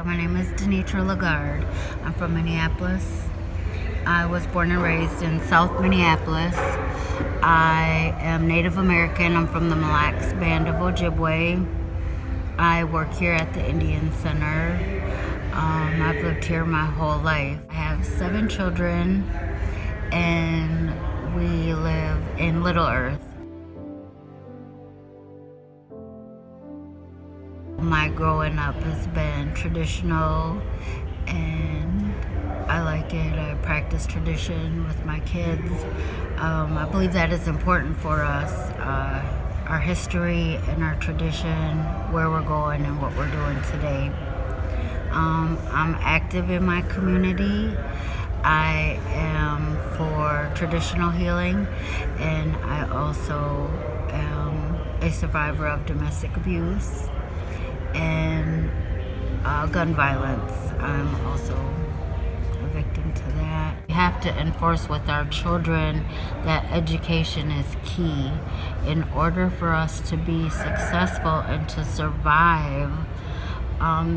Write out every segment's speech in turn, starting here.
So my name is Denitra Lagarde. I'm from Minneapolis. I was born and raised in South Minneapolis. I am Native American. I'm from the Mille Lacs Band of Ojibwe. I work here at the Indian Center. I've lived here my whole life. I have 7 children, and we live in Little Earth. My growing up has been traditional, and I like it. I practice tradition with my kids. I believe that is important for us, our history and our tradition, where we're going and what we're doing today. I'm active in my community. I am for traditional healing, and I also am a survivor of domestic abuse and gun violence. I'm also a victim to that. We have to enforce with our children that education is key. In order for us to be successful and to survive,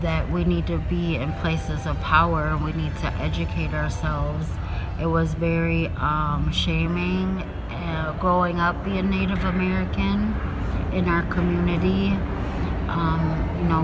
that we need to be in places of power and we need to educate ourselves. It was very shaming growing up being Native American in our community.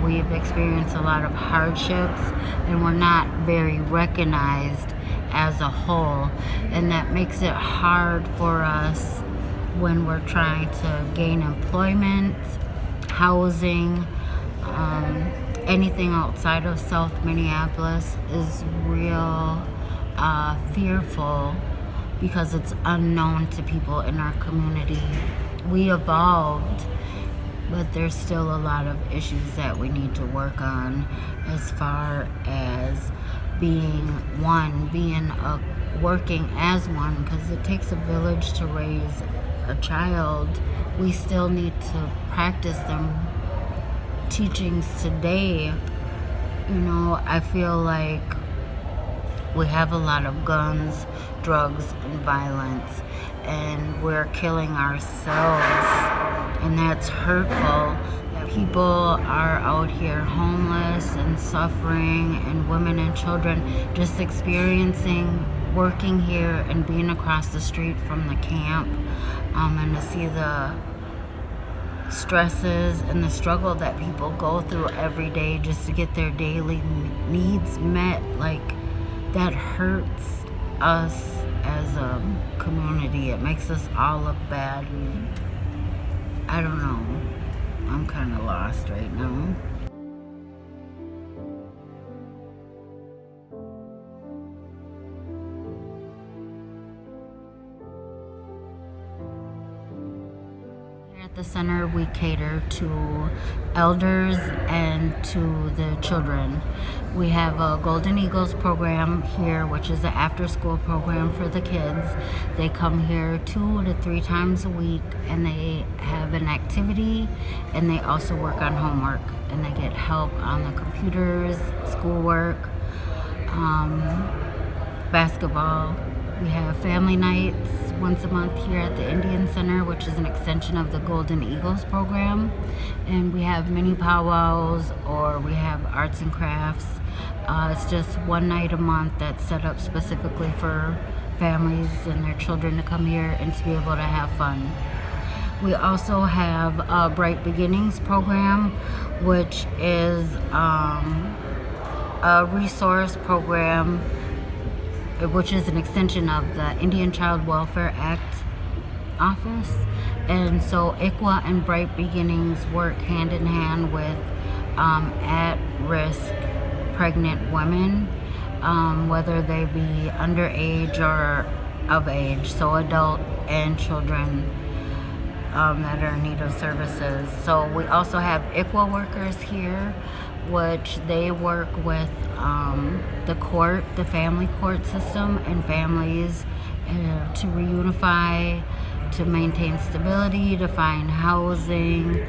We've experienced a lot of hardships, and we're not very recognized as a whole, and that makes it hard for us when we're trying to gain employment, housing. Anything outside of South Minneapolis is real fearful because it's unknown to people in our community. We evolved, but there's still a lot of issues that we need to work on as far as working as one, because it takes a village to raise a child. We still need to practice them teachings today. I feel like we have a lot of guns, drugs, and violence, and we're killing ourselves, and that's hurtful. People are out here homeless and suffering, and women and children just experiencing working here and being across the street from the camp, and to see the stresses and the struggle that people go through every day just to get their daily needs met. Like, that hurts us as a community. It makes us all look bad, and I don't know. I'm kind of lost right now. At the center, we cater to elders and to the children. We have a Golden Eagles program here, which is an after-school program for the kids. They come here 2 to 3 times a week, and they have an activity, and they also work on homework, and they get help on the computers, schoolwork, basketball. We have family nights once a month here at the Indian Center, which is an extension of the Golden Eagles program. And we have mini powwows, or we have arts and crafts. It's just one night a month that's set up specifically for families and their children to come here and to be able to have fun. We also have a Bright Beginnings program, which is a resource program, which is an extension of the Indian Child Welfare Act office. And so ICWA and Bright Beginnings work hand in hand with at-risk pregnant women, whether they be underage or of age, so adult and children that are in need of services. So we also have ICWA workers here, which they work with the family court system and families to reunify, to maintain stability, to find housing,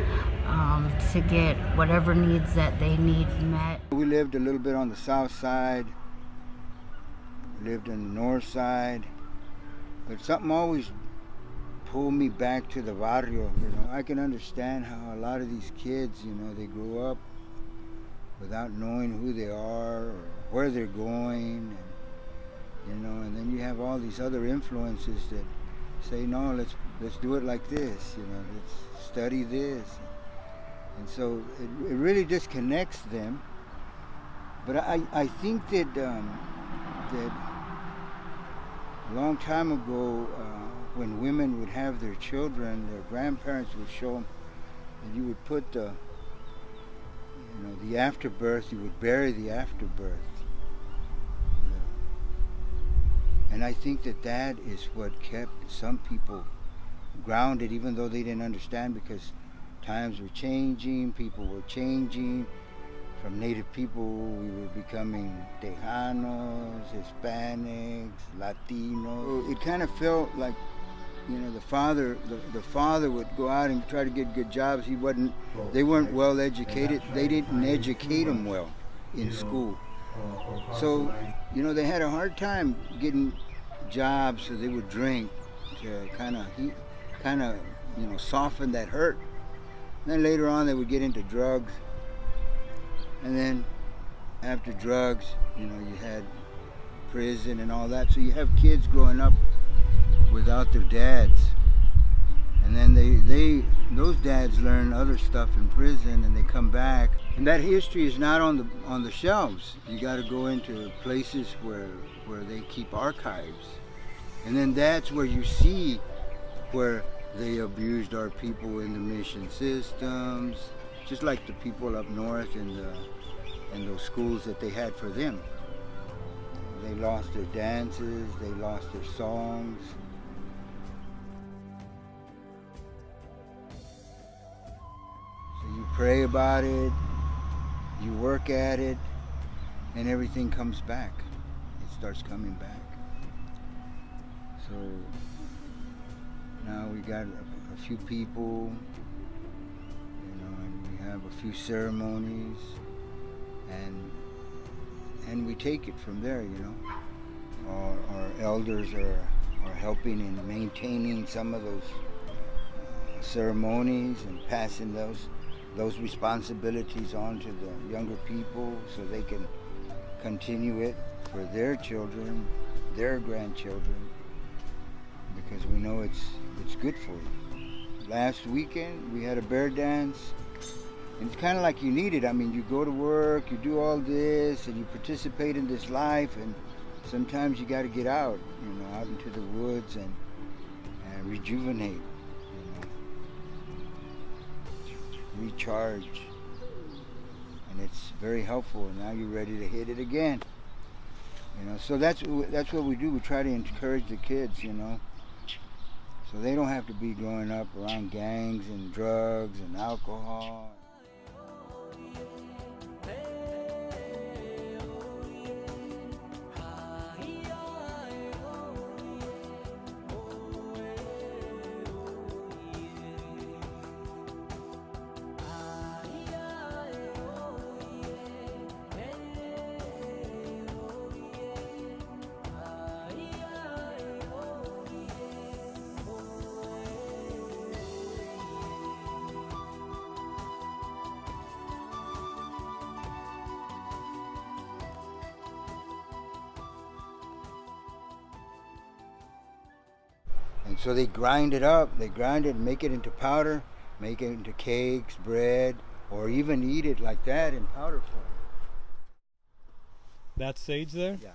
to get whatever needs that they need met. We lived a little bit on the south side, lived on the north side, but something always pulled me back to the barrio. I can understand how a lot of these kids, they grew up without knowing who they are or where they're going, and then you have all these other influences that say, no, let's do it like this, let's study this, and so it really disconnects them. But I think that that a long time ago, when women would have their children, their grandparents would show them, and you would put the afterbirth, you would bury the afterbirth. And I think that is what kept some people grounded, even though they didn't understand, because times were changing, people were changing. From Native people, we were becoming Tejanos, Hispanics, Latinos. It kind of felt like, the father would go out and try to get good jobs. They weren't well educated. They didn't educate them well in school. So, they had a hard time getting jobs, so they would drink to kind of soften that hurt. And then later on, they would get into drugs. And then after drugs, you had prison and all that. So you have kids growing up without their dads. And then those dads learn other stuff in prison, and they come back. And that history is not on the shelves. You got to go into places where they keep archives. And then that's where you see where they abused our people in the mission systems, just like the people up north in those schools that they had for them. They lost their dances, they lost their songs. So you pray about it, you work at it, and everything comes back. It starts coming back. So now we got a few people, and we have a few ceremonies, and we take it from there. Our elders are helping in maintaining some of those ceremonies and passing those responsibilities on to the younger people, so they can continue it for their children, their grandchildren, because we know it's good for you. Last weekend we had a bear dance, and it's kind of like you need it. I mean, you go to work, you do all this, and you participate in this life, and sometimes you got to get out, out into the woods and rejuvenate, recharge, and it's very helpful. And now you're ready to hit it again. So that's what we do. We try to encourage the kids, so they don't have to be growing up around gangs and drugs and alcohol. And so they grind it up, make it into powder, make it into cakes, bread, or even eat it like that in powder form. That sage there? Yeah.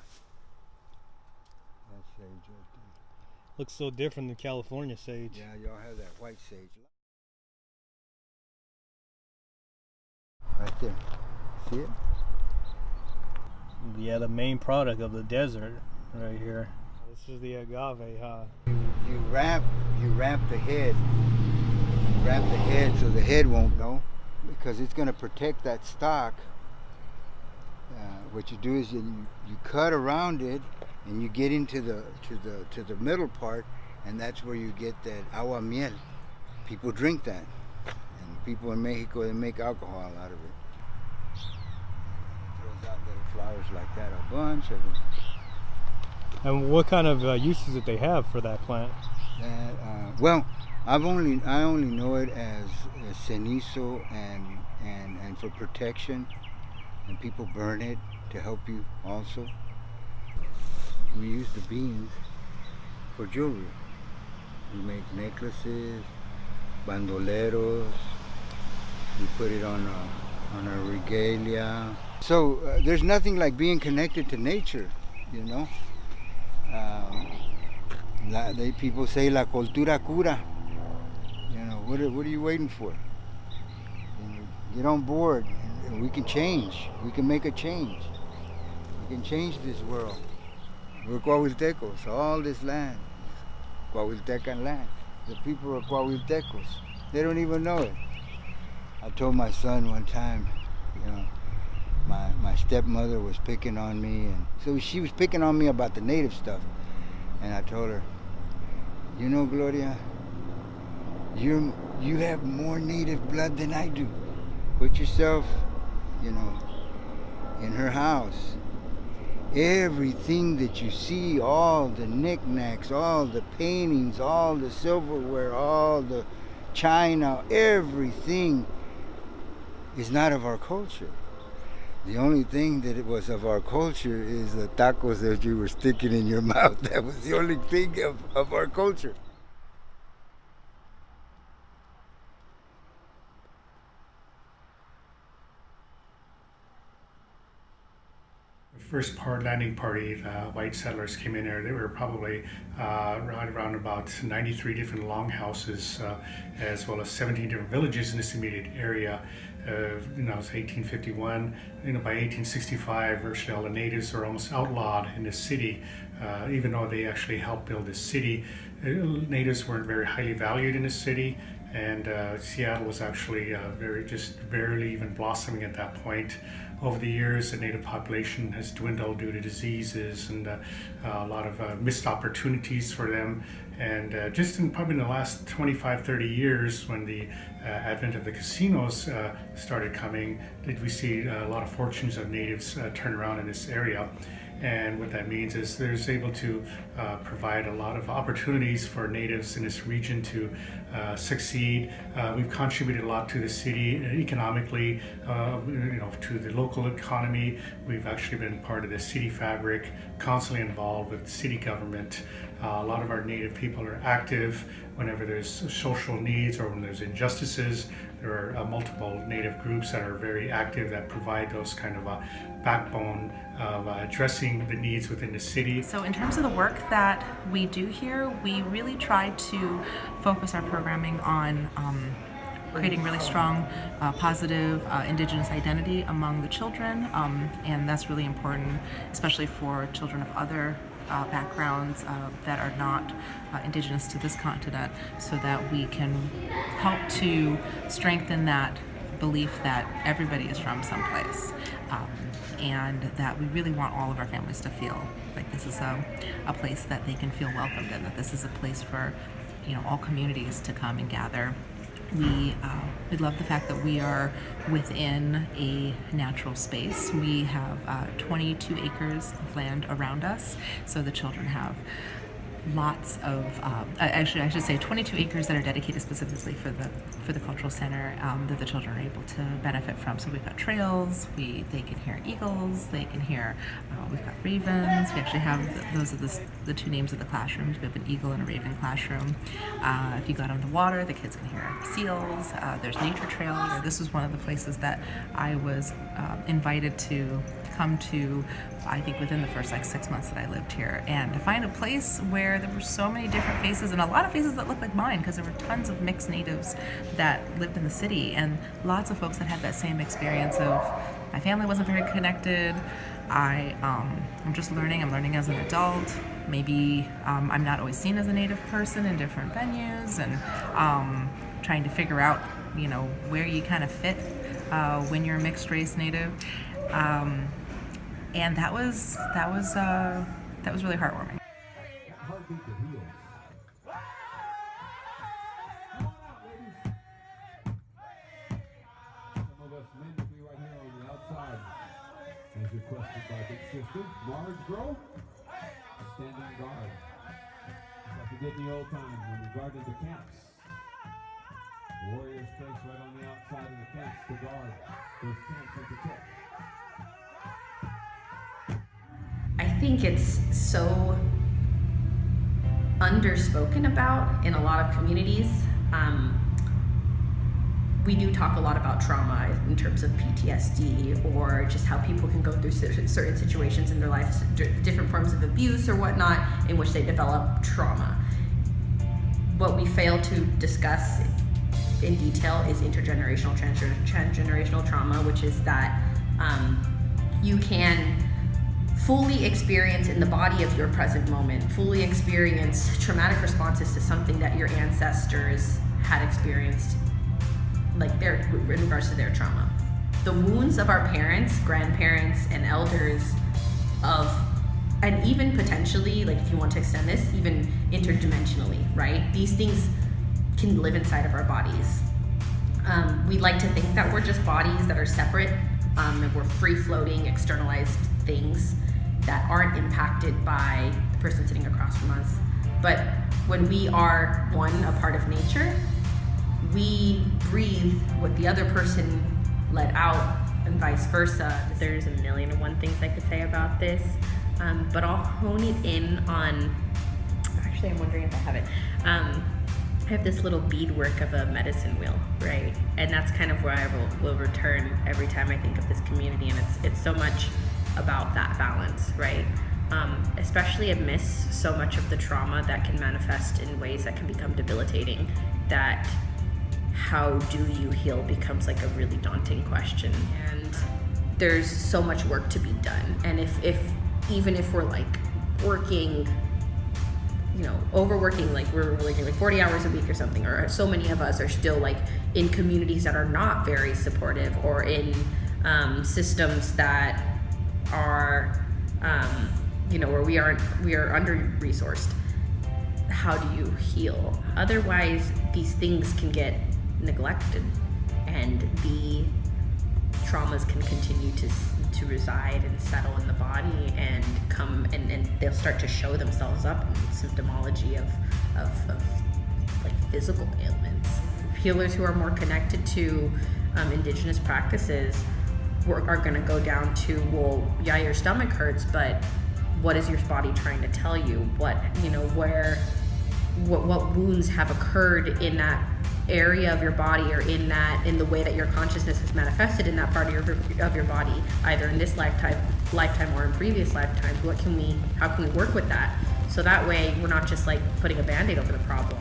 That's sage right there. Looks so different than California sage. Yeah, y'all have that white sage. Right there. See it? Yeah, the main product of the desert right here. This is the agave, huh? You wrap the head. You wrap the head so the head won't go, because it's going to protect that stalk. What you do is you cut around it, and you get into the middle part, and that's where you get that agua miel. People drink that, and people in Mexico, they make alcohol out of it. Throws out little flowers like that, a bunch of them. And what kind of uses that they have for that plant? Well, I only know it as cenizo and for protection, and people burn it to help you also. We use the beans for jewelry. We make necklaces, bandoleros. We put it on our regalia. So there's nothing like being connected to nature, you know. People say la cultura cura. You know, what are you waiting for? Get on board. We can change. We can make a change. We can change this world. We're Coahuiltecos. All this land is Coahuiltecan land. The people are Coahuiltecos. They don't even know it. I told my son one time, you know, my stepmother was picking on me, and so she was picking on me about the native stuff. And I told her, you know, Gloria, you have more native blood than I do. Put yourself, you know, in her house. Everything that you see, all the knickknacks, all the paintings, all the silverware, all the china, everything is not of our culture. The only thing that it was of our culture is the tacos that you were sticking in your mouth. That was the only thing of our culture. First landing party, the white settlers came in there. They were probably right around about 93 different longhouses, as well as 17 different villages in this immediate area. You know, it's 1851. You know, by 1865, virtually all the natives were almost outlawed in this city, even though they actually helped build this city. Natives weren't very highly valued in this city, and Seattle was actually barely even blossoming at that point. Over the years, the native population has dwindled due to diseases and a lot of missed opportunities for them. And just probably in the last 25, 30 years, when the advent of the casinos started coming, did we see a lot of fortunes of natives turn around in this area. And what that means is there's able to provide a lot of opportunities for natives in this region to succeed. We've contributed a lot to the city economically, you know, to the local economy. We've actually been part of the city fabric, constantly involved with city government. A lot of our native people are active whenever there's social needs or when there's injustices. There are multiple native groups that are very active that provide those kind of backbone of addressing the needs within the city. So in terms of the work that we do here, we really try to focus our programming on creating really strong, positive Indigenous identity among the children, and that's really important, especially for children of other backgrounds that are not Indigenous to this continent, so that we can help to strengthen that belief that everybody is from someplace, and that we really want all of our families to feel like this is a place that they can feel welcomed in, that this is a place for, you know, all communities to come and gather. We love the fact that we are within a natural space. We have 22 acres of land around us, so the children have lots of, actually I should say 22 acres that are dedicated specifically for the cultural center, that the children are able to benefit from. So we've got trails, they can hear eagles, they can hear, we've got ravens. We actually have, those are the two names of the classrooms. We have an eagle and a raven classroom. If you go out on the water, the kids can hear seals. There's nature trails. This was one of the places that I was invited to come to, I think within the first 6 months that I lived here, and to find a place where there were so many different faces, and a lot of faces that looked like mine, because there were tons of mixed natives that lived in the city, and lots of folks that had that same experience of, my family wasn't very connected, I'm just learning, I'm learning as an adult, maybe I'm not always seen as a native person in different venues, and trying to figure out, you know, where you kind of fit when you're a mixed race native. And that was really heartwarming. Heartbeat that heals. Some of us men to be right here on the outside, as requested by Big Sister Marge Grove, standing guard. Like we did in the old times when we guarded the camps. The warriors placed right on the outside of the camps to guard those camps and protect. think it's so underspoken about in a lot of communities. We do talk a lot about trauma in terms of PTSD, or just how people can go through certain situations in their lives, different forms of abuse or whatnot, in which they develop trauma. What we fail to discuss in detail is intergenerational, transgenerational trauma, which is that you can fully experience in the body of your present moment, fully experience traumatic responses to something that your ancestors had experienced, like in regards to their trauma. The wounds of our parents, grandparents, and elders and even potentially, like if you want to extend this, even interdimensionally, right? These things can live inside of our bodies. We like to think that we're just bodies that are separate, and we're free-floating, externalized things that aren't impacted by the person sitting across from us. But when we are a part of nature, we breathe what the other person let out, and vice versa. There's a million and one things I could say about this, but I'll hone it in on, actually I'm wondering if I have it. I have this little beadwork of a medicine wheel, right? And that's kind of where I will return every time I think of this community, and it's so much about that balance, right? Especially amidst so much of the trauma that can manifest in ways that can become debilitating, that how do you heal becomes like a really daunting question. And there's so much work to be done. And even if we're like working, overworking, like we're working like 40 hours a week or something, or so many of us are still like in communities that are not very supportive, or in systems that are, where we are under-resourced. How do you heal? Otherwise, these things can get neglected, and the traumas can continue to reside and settle in the body, and come and they'll start to show themselves up in symptomology of like physical ailments. Healers who are more connected to indigenous practices are going to go down to, well, yeah, your stomach hurts, but what is your body trying to tell you? What wounds have occurred in that area of your body, or in the way that your consciousness has manifested in that part of your body, either in this lifetime or in previous lifetimes. How can we work with that? So that way we're not just like putting a band-aid over the problem.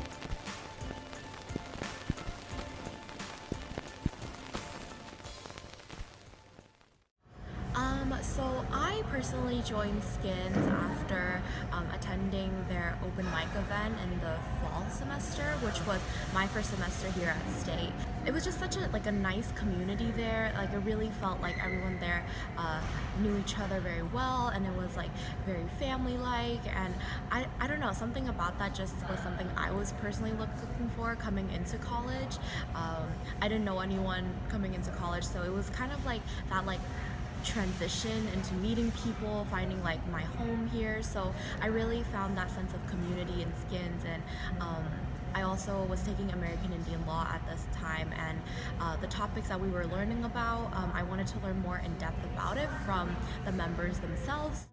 So I personally joined Skins after attending their open mic event in the fall semester, which was my first semester here at State. It was just such a nice community there. Like, it really felt like everyone there knew each other very well, and it was like very family-like. And I don't know, something about that just was something I was personally looking for coming into college. I didn't know anyone coming into college, so it was kind of like that transition into meeting people, finding like my home here. So I really found that sense of community in Skins. And I also was taking American Indian law at this time, and the topics that we were learning about, I wanted to learn more in depth about it from the members themselves.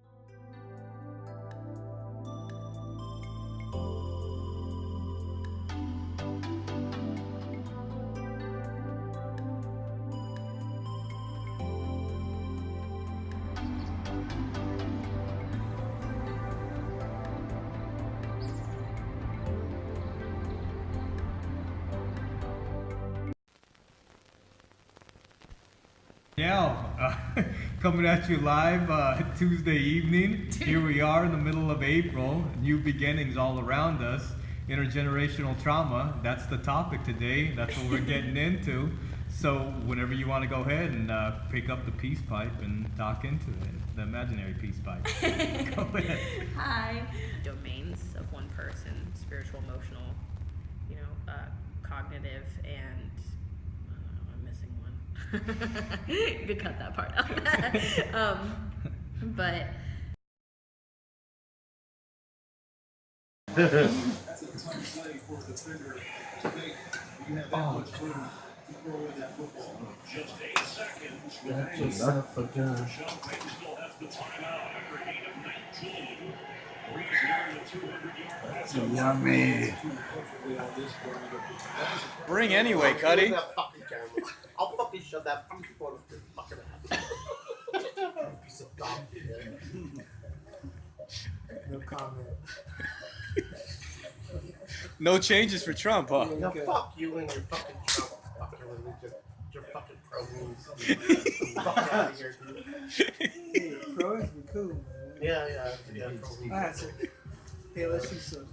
Coming at you live Tuesday evening. Here we are in the middle of April. New beginnings all around us. Intergenerational trauma. That's the topic today. That's what we're getting into. So whenever you want to go ahead and pick up the peace pipe and talk into it, the imaginary peace pipe. Go ahead. Hi. Domains of one person: spiritual, emotional, cognitive, and I'm missing one. You could cut that part out. But Get yourself a gun. Yummy. Bring anyway, Cuddy. I'll fucking shove that fucking phone up your fucking ass. Piece of gum. No comment. No changes for Trump, huh? No, fuck you and your fucking Trump fucking religion. Your fucking pro-means. Fuck out of here, dude. Hey, pros be cool, man. Yeah, pro-means. Alright, so, hey, let's do some.